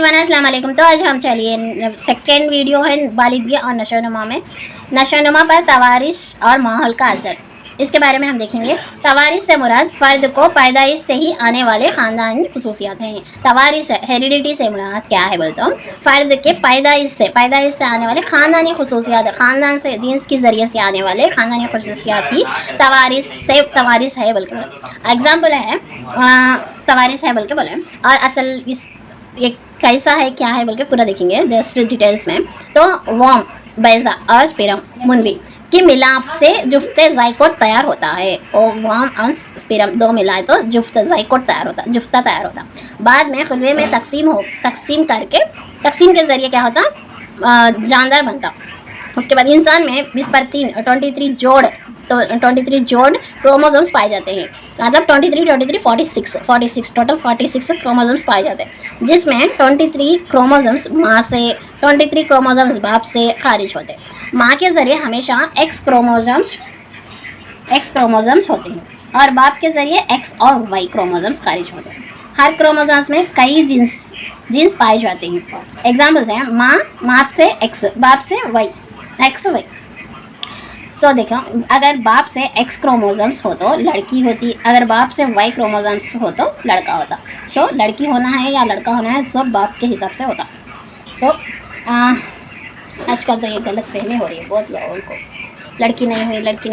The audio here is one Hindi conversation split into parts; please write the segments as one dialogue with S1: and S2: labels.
S1: अस्सलाम वालेकुम। तो आज हम चलिए सेकेंड वीडियो है बालिदगी और नशोनुमा में नशोनुमा पर तवारिश और माहौल का असर, इसके बारे में हम देखेंगे। तवारिश से मुराद फ़र्द को पैदाइश से ही आने वाले ख़ानदानी खसूसियात हैं। तवारिश हेरिडिटी से मुराद क्या है बोलते हो, फ़र्द के पैदाइश से आने वाले ख़ानदानी खसूसियात, ख़ानदान से जीन्स के ज़रिए से आने वाले ख़ानदानी खसूसियात ही तवारिश है बोल के बोले। एग्ज़ाम्पल है तवारिश है बोल के बोले, और असल इस ये कैसा है क्या है बोल के पूरा देखेंगे जस्ट डिटेल्स में। तो वॉम, बैजा और स्पिरम मुनबी की मिलाप से जुफ्ते ज़ाइकोट तैयार होता है। और वॉम और स्पिरम दो मिलाए तो जुफ्ता ज़ाइकोट तैयार होता, जुफ्ता तैयार होता। बाद में खुलवे में तकसीम के ज़रिए क्या होता, जानदार बनता। उसके बाद इंसान में 20/3 23 जोड़ क्रोमोसोम्स पाए जाते हैं। मतलब 23 46 टोटल 46 क्रोमोसोम्स पाए जाते हैं, जिसमें 23 क्रोमोसोम्स माँ से, 23 क्रोमोसोम्स बाप से खारिज होते हैं। माँ के ज़रिए हमेशा एक्स क्रोमोसोम्स होते हैं और बाप के ज़रिए एक्स और वाई क्रोमोसोम्स खारिज होते हैं। हर क्रोमोसोम्स में कई जीन्स पाए जाते हैं। एग्जाम्पल्स हैं माँ से एक्स, बाप से वाई, एक्स वाई। सो देखो, अगर बाप से एक्स क्रोमोसोम्स हो तो लड़की होती, अगर बाप से वाई क्रोमोसोम्स हो तो लड़का होता। सो लड़की होना है या लड़का होना है सब बाप के हिसाब से होता। सो आजकल तो ये गलत फहमी हो रही है बहुत लोगों को, लड़की नहीं हुई, लड़की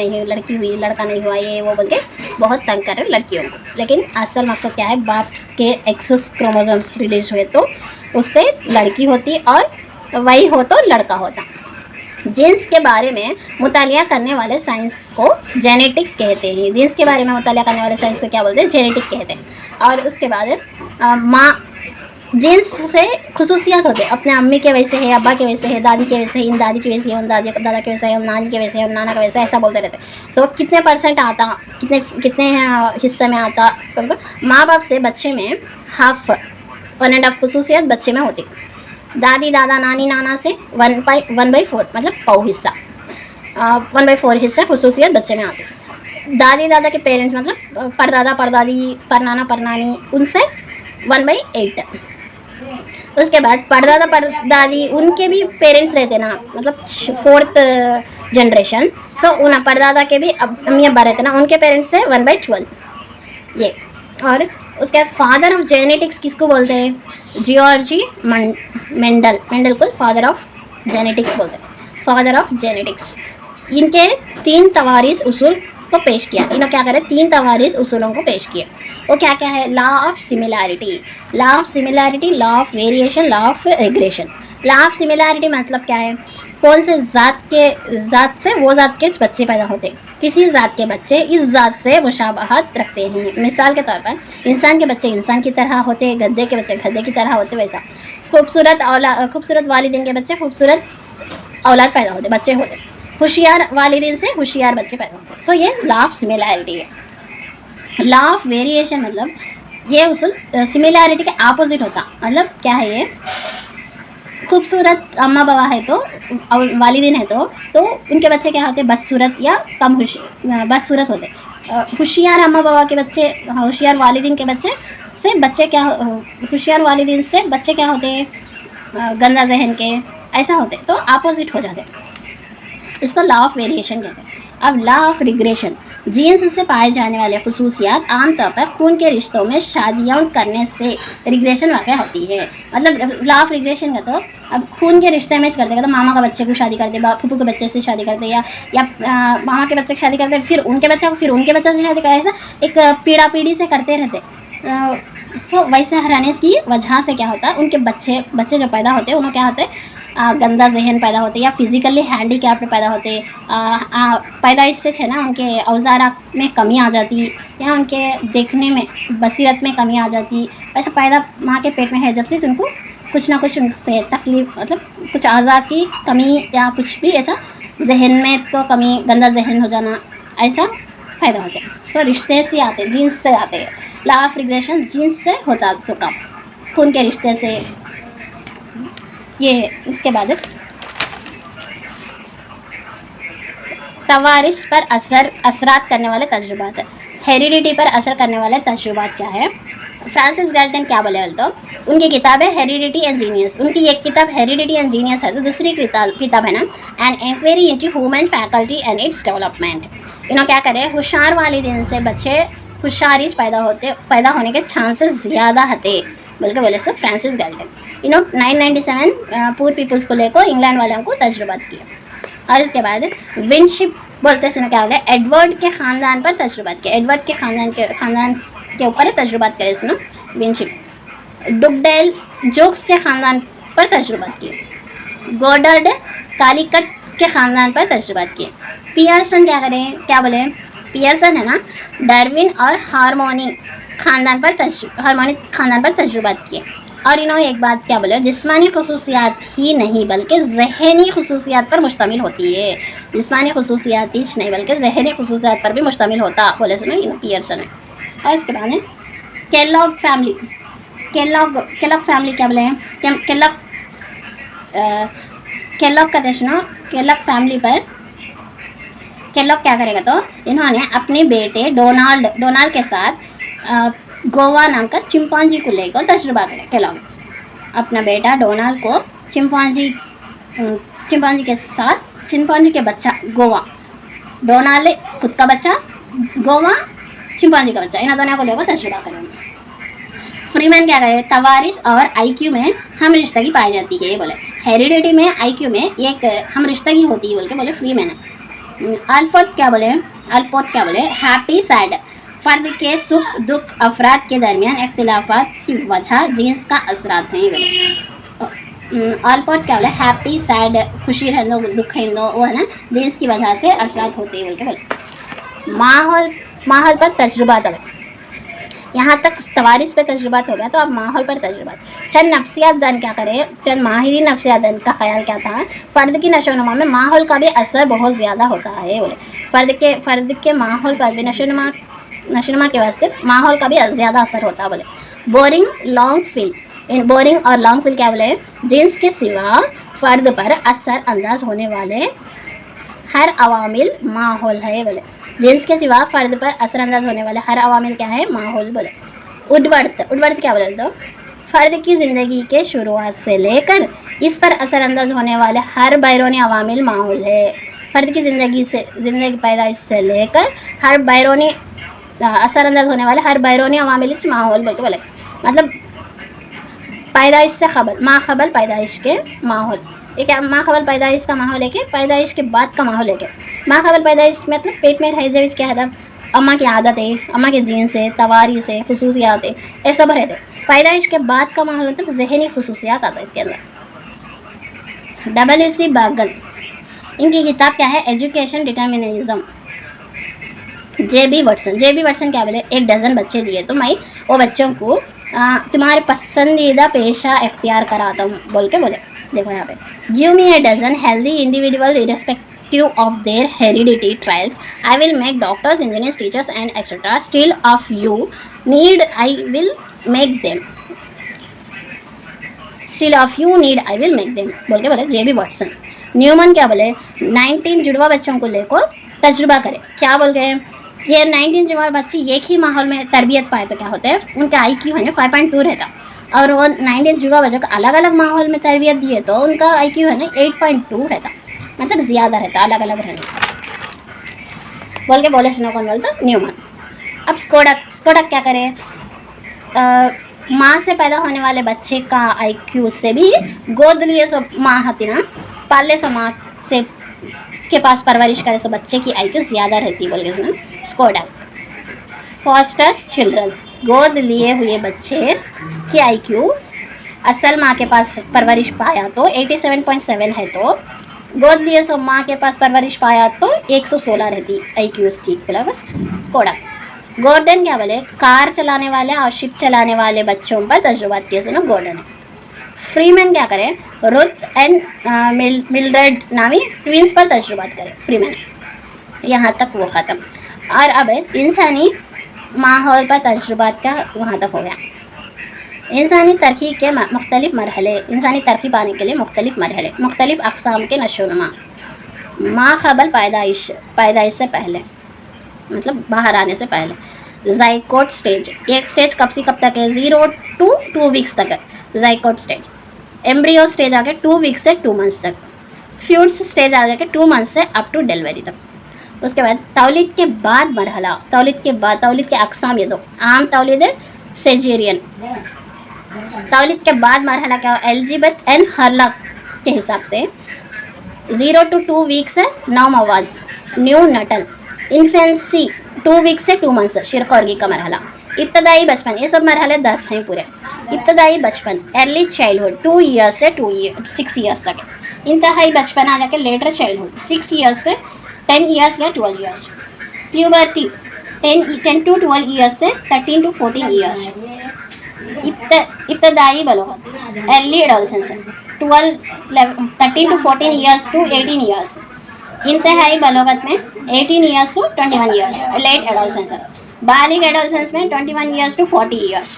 S1: हुई, लड़का नहीं हुआ, ये वो बोल के बहुत तंग कर रहे लड़कियों को। लेकिन असल मकसद क्या है, बाप के एक्स क्रोमोसोम्स रिलीज हुए तो उससे लड़की होती और वाई हो तो लड़का होता। जीन्स के बारे में मुतालिया करने वाले साइंस को जेनेटिक्स कहते हैं। जीन्स के बारे में मुतालिया करने वाले साइंस को क्या बोलते हैं, जेनेटिक कहते हैं। और उसके बाद माँ जीन्स से खसूसियात होते हैं, अपने अम्मी के वैसे है, अब्बा के वैसे है, दादी के वैसे है, इन दादी के वैसे है, उन दादा के वैसे है, उन नानी के वैसे है, उन नाना के वैसे है, ऐसा बोलते रहते हैं। सो कितने परसेंट आता, कितने हिस्से में आता, माँ बाप से बच्चे में 1.5 खसूसियात बच्चे में होती। दादी दादा नानी नाना से 1/4 मतलब पाव हिस्सा, 1/4 हिस्सा खसूसियत बच्चे में आते। दादी दादा के पेरेंट्स मतलब परदादा परदादी परनाना परनानी, उनसे 1/8। उसके बाद परदादा परदादी उनके भी पेरेंट्स रहते ना, मतलब 4th जनरेशन। सो उन परदादा के भी अम्मी अब्बा रहते ना, उनके पेरेंट्स से 1/12 ये। और उसके बाद फादर ऑफ जेनेटिक्स किसको बोलते हैं, जियोर्जी मेंडल को फादर ऑफ जेनेटिक्स बोलते हैं। फादर ऑफ जेनेटिक्स, इनके 3 तवारीस उसूल को पेश किया। इन्होंने क्या करे, 3 तवारीस उसूलों को पेश किया। वो क्या क्या है, law of similarity, law of variation, law of regression. Law of similarity मतलब क्या है, कौन से ज़ात से वो ज़ात के बच्चे पैदा होते, किसी ज़ात के बच्चे इस ज़ात से मुशाबहत रखते हैं। मिसाल के तौर पर इंसान के बच्चे इंसान की तरह होते, गद्दे के बच्चे गद्दे की तरह होते, वैसा खूबसूरत वालिदैन के बच्चे खूबसूरत औलाद पैदा होते, बच्चे होते। होशियार वालिदैन से होशियार बच्चे पैदा होते। सो ये लॉ ऑफ सिमिलैरिटी है। लॉ ऑफ वेरिएशन मतलब ये उसूल सिमिलैरिटी के अपोजिट होता। मतलब क्या है ये, खूबसूरत अम्मा बाबा है तो और वालिदैन है तो उनके बच्चे क्या होते, बदसूरत या कम बदसूरत होते। होशियार अम्मा बाबा के बच्चे, होशियार वालिदैन के बच्चे से बच्चे क्या, होशियार वालिदैन से बच्चे क्या होते हैं, गंदा जहन के, ऐसा होते, तो अपोजिट हो जाते। इसको लॉ ऑफ वेरिएशन कहते हैं। अब लॉ ऑफ रिग्रेशन, जीन्स से पाए जाने वाले खसूसियात आमतौर पर खून के रिश्तों में शादियाँ करने से रिग्रेशन वाक़ होती है। मतलब लॉ ऑफ रिग्रेशन का तो अब खून के रिश्ते मैच करते, तो मामा का बच्चे को शादी करते, फूफू के बच्चे से शादी करते, या मामा के बच्चे की शादी करते, फिर उनके बच्चे को, फिर उनके बच्चे से शादी करते, ऐसा एक पीढ़ी से करते रहते। सो वैसे रहने की वजह से क्या होता है, उनके बच्चे जो पैदा होते हैं उन्हें क्या होते हैं, गंदा जहन पैदा होते या फिज़िकली हैंडीकैप्ड पैदा होते, पैदाइश से है ना, उनके औजारा में कमी आ जाती या उनके देखने में बसीरत में कमी आ जाती। ऐसा पैदा माँ के पेट में है जब से उनको कुछ ना कुछ उनसे तकलीफ, मतलब कुछ आज़ा की कमी या कुछ भी ऐसा, जहन में तो कमी, गंदा जहन हो जाना, ऐसा पैदा होते हैं। तो रिश्ते से आते, जीन्स से आते हैं। लॉ ऑफ रिग्रेशन जीन्स से होता, सो कम खून के रिश्ते से ये। इसके बाद तवारिश पर असरात करने वाले तजुर्बात, हेरिडिटी पर असर करने वाले तजुर्बात क्या है, फ्रांसिस गैल्टन क्या बोले बोल तो उनकी किताब है हेरिडिटी एंड जीनियस। उनकी एक किताब हेरिडिटी एंड जीनियस है, तो दूसरी किताब है ना an enquiry into human faculty and its development. इन्होंने क्या करे, होशियार वाले दिन से बच्चे होशियारी पैदा होने के चांसेस ज़्यादा हते बोल के बोले सो फ्रांसिस गैल्टन। इन्होंने 997 पूर पीपल्स को लेकर इंग्लैंड वालों को तजुर्बात किया। और इसके बाद विनशिप बोलते सुनो क्या बोले, एडवर्ड के ख़ानदान पर तजुर्बात किया। एडवर्ड के ख़ानदान के ऊपर तजुर्बात करे सुनो विनशिप। डुगडेल जोक्स के ख़ानदान पर तजुर्बात किए। गॉडर्ड कालीकट के ख़ानदान पर तजुर्बात किए। पियर्सन क्या करें, क्या बोले, पियर्सन है ना डार्विन और हार्मोनी ख़ानदान पर तजुर्बात किए। और इन्होंने एक बात क्या बोले, जिस्मानी खसूसियात ही नहीं बल्कि ज़हनी खसूसियात पर मुश्तमिल होती है। जिस्मानी खसूसियात ही नहीं बल्कि ज़हनी खसूसियात पर भी मुश्तमिल होता बोले सुनो इन पियर्सन है। और इसके बाद है केलॉग फैमिली। केलॉग फैमिली क्या बोले, केलॉग का सुनो केलॉग फैमिली पर केलॉग क्या करेगा तो इन्होंने अपने बेटे डोनाल्ड के साथ गोवा नाम का चिंपांजी को लेकर तजुर्बा करें। केलॉग अपना बेटा डोनाल्ड को चिंपांजी के साथ, चिंपांजी के बच्चा गोवा, डोनाल्ड खुद का बच्चा, गोवा चिंपांजी का बच्चा, इन दोनों को लेकर तजुर्बा करेंगे। फ्रीमैन क्या करे, तवारिश और आईक्यू में हम रिश्तगी पाई जाती है बोले। हेरिडिटी में आईक्यू में एक हम रिश्तगी होती है बोल के बोले फ्रीमैन है। अल्पोर्ट क्या बोले, हैप्पी सैड, फ़र्द के सुख दुख अफराद के दरमियान इख्तिलाफात की वजह जीन्स का असरात हैं बोले। अल्पोर्ट क्या बोले, हैप्पी सैड, खुशी रहने दो दुख रहने दो, वो है ना जीन्स की वजह से असरात होते हैं बोल के बोले। माहौल पर तजुर्बात। अब यहाँ तक तवारिश पे तजुर्बात हो गया, तो अब माहौल पर तजुर्बात। चंद नफ्सियात दान क्या करे, चंद माहिरीन नफ्सियात दान का ख्याल क्या था, फ़र्द की नशोनुमा में माहौल का भी असर बहुत ज़्यादा होता है बोले। फ़र्द के माहौल पर भी नशोनुमा के वास्ते माहौल का भी ज़्यादा असर होता है बोले। बोरिंग और लॉन्ग फील क्या बोले, जीन्स के सिवा फ़र्द पर असर अंदाज होने वाले हर अवामिल माहौल है बोले। जीन्स के सिवा फ़र्द पर असरअंदाज होने वाले हर अवामिल क्या है, माहौल बोले। उडवर्थ क्या बोले तो फ़र्द की ज़िंदगी के शुरुआत से लेकर इस पर असरअंदाज होने वाले हर बैरूनी अवामिल माहौल है। फ़र्द की ज़िंदगी पैदाइश से लेकर हर बैरूनी असरअंदाज होने वाले हर बैरूनी अवामिल माहौल बोल के बोले। मतलब पैदाइश से क़बल, माँ क़बल पैदाइश के माहौल, एक माँ क़बल पैदाइश का माहौल है कि पैदाइश के बाद का माहौल है कि माँ क़बल पैदाइश मतलब पेट में रह जाए क्या है, अम्मा की आदत है, अम्मा के जीन से, तवारीस है, खसूसियात है, ऐसा भर रहते। पैदाइश के बाद का माहौल मतलब जहनी खसूसियात आता है इसके अंदर। W.C. बागल, इनकी किताब क्या है, एजुकेशन डिटर्मिनिज्म। J.B. वाटसन क्या बोले, 1 डज़न बच्चे दिए तो मैं वो बच्चों को तुम्हारे पसंदीदा पेशा इख्तियार कराता हूँ बोल के बोले। देखो यहाँ पे, give me A dozen healthy individual irrespective of their heredity trials, I will make doctors, engineers, teachers and etcetera, still of you need I will make them बोल के बोले J.B. वाटसन। न्यूमन क्या बोले, 19 जुड़वा बच्चों को लेकर तजुर्बा करे। क्या बोल गए, ये 19 जुड़वा बच्चे एक ही माहौल में तरबियत पाए तो क्या होता है, उनका IQ है ना 5.2 रहता, और वो 19 जुड़वा बच्चों को अलग अलग माहौल में तरबियत दिए तो उनका IQ है ना 8.2 रहता, मतलब ज़्यादा रहता अलग अलग रहने बोल के बोले। सुनो कौन बोलता, न्यूमन। अब स्कोडक क्या करे, माँ से पैदा होने वाले बच्चे का IQ से भी गोद लिए सो माँ होती ना, पाले सो माँ से के पास परवरिश करे सो बच्चे की IQ ज़्यादा रहती बोल के ना स्कोडक। फॉस्टर्स चिल्ड्रंस, गोद लिए हुए बच्चे की IQ असल माँ के पास परवरिश पाया तो 87.7 है, तो गोद लिए सो माँ के पास परवरिश पाया तो 116 रहती IQ उसकी बस स्कोडक। गॉर्डन क्या बोले, कार चलाने वाले और शिप चलाने वाले बच्चों पर तजुर्बात किए सुनो गॉर्डन। फ्रीमैन क्या करें, रुथ एंड मिल्ड्रेड नामी ट्विंस पर तजुर्बात करें फ्रीमैन। यहाँ तक वो ख़त्म। और अब इंसानी माहौल पर तजुर्बात का वहाँ तक हो गया। इंसानी तरक्की के मुख्तलिफ मरहले, इंसानी तरक्की पाने के लिए मुख्तलिफ मरहले, मुख्तलिफ अक़साम के नशोनुमा। माँ क़बल पैदाइश से पहले मतलब बाहर आने से पहले, ज़ाइकोट स्टेज, ये स्टेज कब से कब तक है? 0 to 2 वीक्स तक है ज़ाइकोट स्टेज। एम्ब्रियो स्टेज आ गया 2 वीक्स से 2 मंथ्स तक। फ्यूट्स स्टेज आ गया 2 मंथ्स से अप टू डिलीवरी तक। उसके बाद तौलीद के बाद मरहला, तौलीद के बाद, तौलीद के अक़साम ये दो, आम तौलीद है, सेजेरियन। तौलीद के बाद मरहला क्या? एलिज़ाबेथ एंड हर्लक के हिसाब से 0 to 2 वीक्स है नौ मवाद, न्यू नटल। इन्फेंसी 2 वीक्स से 2 मंथ्स, शिरखोरगी का मरहला। इब्तदाई बचपन, ये सब मरहले 10 हैं पूरे। इब्तदाई बचपन, अर्ली चाइल्डहुड 2 ईयर्स से 6 ईयर्स तक। इंतहाई बचपन आ जाके लेटर चाइल्डहुड 6 ईयर्स से 10 ईयर्स या 12 ईयर्स। प्यूबर्टी 10 to 12 ईयर्स से 13 to 14 ईयर्स। इब्तदाई बलोगत, early adolescence 13 to 14 years to 18 years. इंतहाई बलोगत में 18 years to 21 years, late adolescence. बालिग एडोलसेंस में 21 ईयर्स टू 40 ईयर्स।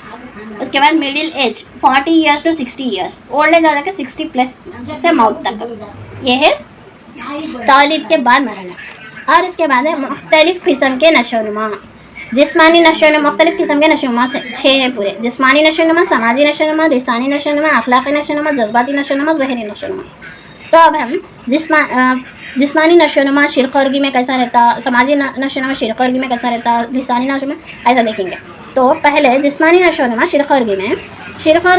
S1: उसके बाद middle age 40 years to 60 years. Old age आ जाकर 60 प्लस से मौत तक। ये है तौलीद के बाद मरहला। और इसके बाद है मुख्तलिफ किस्म के नशोनुमा। जिस्मानी नशोनुमा, मुख्तलिफ किस्म के नशोनुमा से 6 हैं पूरे। जिस्मानी नशोनुमा, समाजी नशोनुमा, लिसानी नशोनुमा, अखलाक़ी नशोनुमा, जज्बाती नशोनुमा, ज़हनी नशोनुमा। तो अब हम जिस्मानी नशोनुमा शिरखोरगी में कैसा रहता, समाजी नशोनुमा शिरखोरगी में कैसा रहता, लिसानी नशोनुमा ऐसा देखेंगे। तो पहले जिस्मानी नशोनुमा शिरखोरगी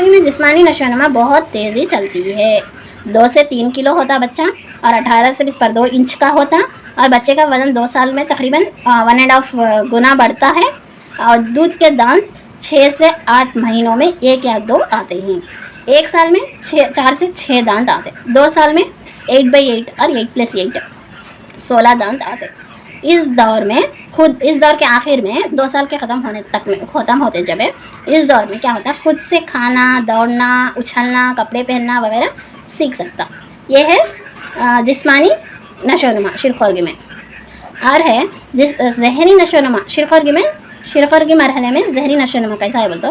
S1: में जिस्मानी नशोनुमा बहुत तेज़ी चलती है। 2 से 3 किलो होता बच्चा और 18 से 20 पर 2 इंच का होता। और बच्चे का वज़न 2 साल में तकरीबन 1.5 गुना बढ़ता है। और दूध के दांत 6 से 8 महीनों में 1 या 2 आते हैं। 1 साल में 4 से 6 दांत आते। 2 साल में 8/8 और 8+8 16 दांत आते। इस दौर के आखिर में 2 साल के ख़त्म होते जब इस दौर में क्या होता है, खुद से खाना, दौड़ना, उछलना, कपड़े पहनना वगैरह सीख सकता। यह है जिस्मानी नशोनुमा शिरखोरगी में। और है ज़हनी नशोनुमा शिरखोरगी मरहले में ज़हनी नशोनुमा कैसा है बोलते,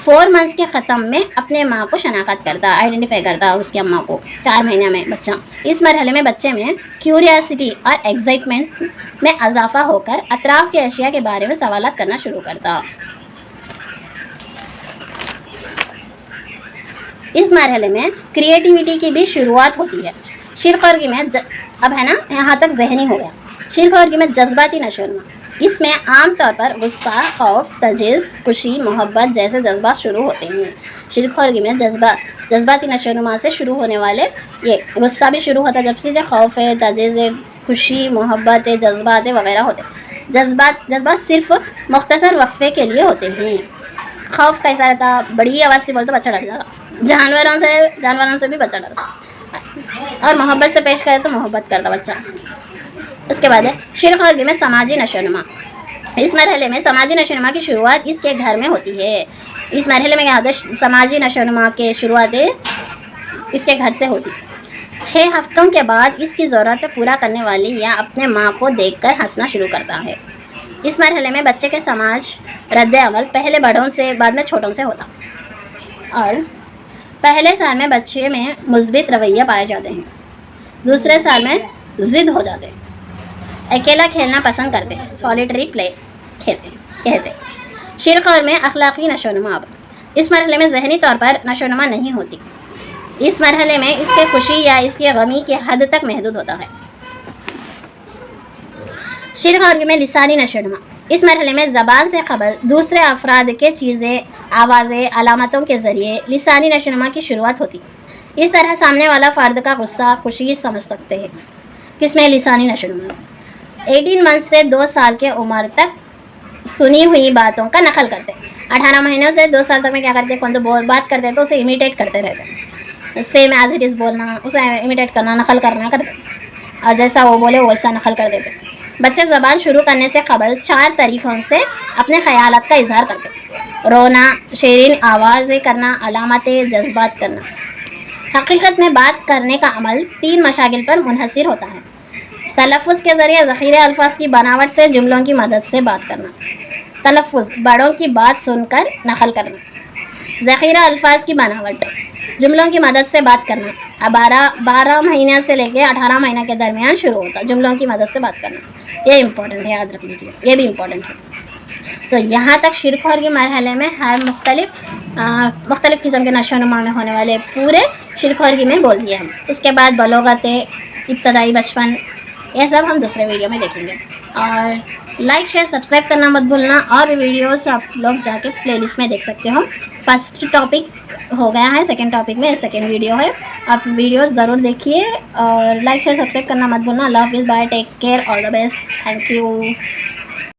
S1: 4 मंथ्स के ख़त्म में अपने माँ को शनाख्त करता, आइडेंटिफाई करता उसकी अम्मा को। 4 महीने में बच्चा, इस मरहले में बच्चे में क्यूरियासिटी और एक्साइटमेंट में इजाफा होकर अतराफ़ के अशिया के बारे में सवालात करना शुरू करता। इस मरहले में क्रिएटिविटी की भी शुरुआत होती है। शिरखोरगी में अब है ना, यहाँ तक ज़हनी हो गया। शिरखोरगी में जज्बाती नशोनुमा, इसमें आमतौर पर गुस्सा, खौफ, तजीज़, खुशी, मोहब्बत जैसे जज्बात शुरू होते हैं। शिरखोरगी में जज्बाती नशोनुमा से शुरू होने वाले ये गुस्सा भी शुरू होता है जब से खौफ है, तजीज़ है, खुशी, मोहब्बत है, जज्बात है वगैरह होते हैं। जज्बात सिर्फ मुख्तसर वक्फे के लिए होते हैं। खौफ कैसा रहता, बड़ी आवाज़ से बोलते बच्चा डर जाता, जानवरों से भी बच्चा डरता। और मोहब्बत से पेश करे तो मोहब्बत करता बच्चा। उसके बाद है शिरखोरगी में समाजी नशोनुमा। इस मरहले में समाजी नशोनुमा की शुरुआत इसके घर में होती है। इस मरहले में क्या होता है, समाजी नशोनुमा के शुरुआत इसके घर से होती। 6 हफ्तों के बाद इसकी ज़रूरत पूरा करने वाली या अपने माँ को देखकर हंसना शुरू करता है। इस मरहले में बच्चे के समाज रद्द अमल पहले बड़ों से बाद में छोटों से होता। और पहले साल में बच्चे में मुस्बित रवैया पाए जाते हैं। दूसरे साल में ज़िद हो जाते हैं, अकेला खेलना पसंद करते हैं, सॉलिटरी प्ले कहते। शिरखोर में अखलाक़ी नशोनुमा। अब इस मरहले में ज़हनी तौर पर नशोनुमा नहीं होती। इस मरहले में इसके खुशी या इसकी गमी की हद तक महदूद होता है। शिरखोरगी में लिसानी नशोनुमा। इस मरहले में ज़बान से खबर दूसरे अफराद के चीज़ें, आवाज़ें, अलामतों के ज़रिए लिसानी नशोनुमा की शुरुआत होती। इस तरह सामने वाला फ़र्द का गुस्सा, खुशी समझ सकते हैं। किसमें लिसानी नशोनुमा। 18 मंथ से 2 साल के उम्र तक सुनी हुई बातों का नकल करते। 18 महीनों से 2 साल तक में क्या करते, कौन तो बात करते तो उसे इमिटेट करते रहते, सेम एज इट इज़ बोलना, उसे इमिटेट करना, नकल करना करते, और जैसा वो बोले वैसा नकल कर देते। बच्चे ज़बान शुरू करने से कबल 4 तरीक़ों से अपने ख़यालात का इजहार करते। रोना, शीरीन आवाज़ें करना, अलामतें, जज्बात करना। हकीकत में बात करने का अमल 3 मशागिल पर मुनहसर होता है। तलफ़्फ़ुज़ के ज़रिए ज़ख़ीरे अल्फाज की बनावट से जुमलों की मदद से बात करना। तलफ़्फ़ुज़ बड़ों की बात सुनकर नकल करना। ज़ख़ीरा अल्फाज की बनावट जुमलों की मदद से बात करना। अब 12 महीने से लेकर 18 महीने के दरमियान शुरू होता जुमलों की मदद से बात करना। ये इम्पोर्टेंट है, याद रख लीजिए, ये भी इम्पोर्टेंट है। तो यहाँ तक शिरखोर के मरहले में हर मुख्तलिफ़ किस्म के नशोनुमा में होने वाले पूरे शिरखोरगी में बोल दिए हम। उसके बाद बलोगते, इब्तदाई बचपन, ये सब हम दूसरे वीडियो में देखेंगे। और लाइक शेयर सब्सक्राइब करना मत भूलना। और भी वीडियोस आप लोग जाके प्लेलिस्ट में देख सकते हो। फर्स्ट टॉपिक हो गया है, सेकंड टॉपिक में सेकंड वीडियो है। आप वीडियोस ज़रूर देखिए और लाइक शेयर सब्सक्राइब करना मत भूलना। Love is bye, take care, all the best, thank you.